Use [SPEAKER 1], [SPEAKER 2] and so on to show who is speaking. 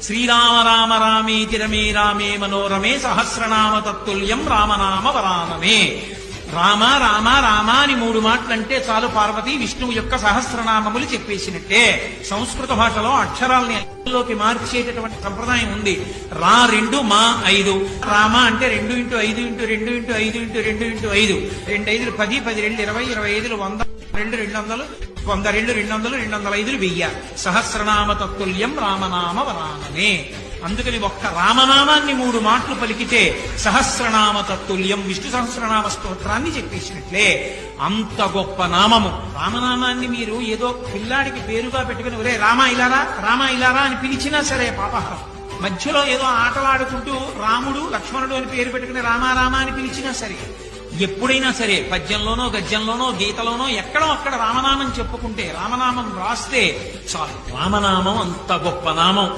[SPEAKER 1] శ్రీరామ రామ రామేతి రమే రామే మనోరమే సహస్రనామ తత్తుల్యం రామనామ వరాననే. రామ రామ రామ అని 3 మాటలంటే చాలు పార్వతి విష్ణువు యొక్క సహస్రనామములు చెప్పేసినట్టే. సంస్కృత భాషలో అక్షరాల్ని లోకి మార్చేటటువంటి సంప్రదాయం ఉంది. రా 2 మా 5. రామ అంటే 2 × 5 × 2 × 5 × 2 × 5. 2 5 10, 10 2 20, 25 100, 2 200, 100 2 200, 205 1000. సహస్రనామ తత్తుల్యం రామనామ వరాననే. అందుకని ఒక్క రామనామాన్ని 3 మాటలు పలికితే సహస్రనామ తత్తుల్యం విష్ణు సహస్రనామ స్తోత్రాన్ని చెప్పేసినట్లే. అంత గొప్ప నామము. రామనామాన్ని మీరు ఏదో పిల్లాడికి పేరుగా పెట్టుకుని ఒరే రామ ఇలారా రామ ఇలారా అని పిలిచినా సరే పాపహారం. మధ్యలో ఏదో ఆటలాడుకుంటూ రాముడు లక్ష్మణుడు అని పేరు పెట్టుకుని రామ రామ అని పిలిచినా సరే, ఎప్పుడైనా సరే పద్యంలోనో గద్యంలోనో గీతలోనో ఎక్కడో అక్కడ రామనామం చెప్పుకుంటే, రామనామం రాస్తే చాలు. రామనామం అంత గొప్ప నామం.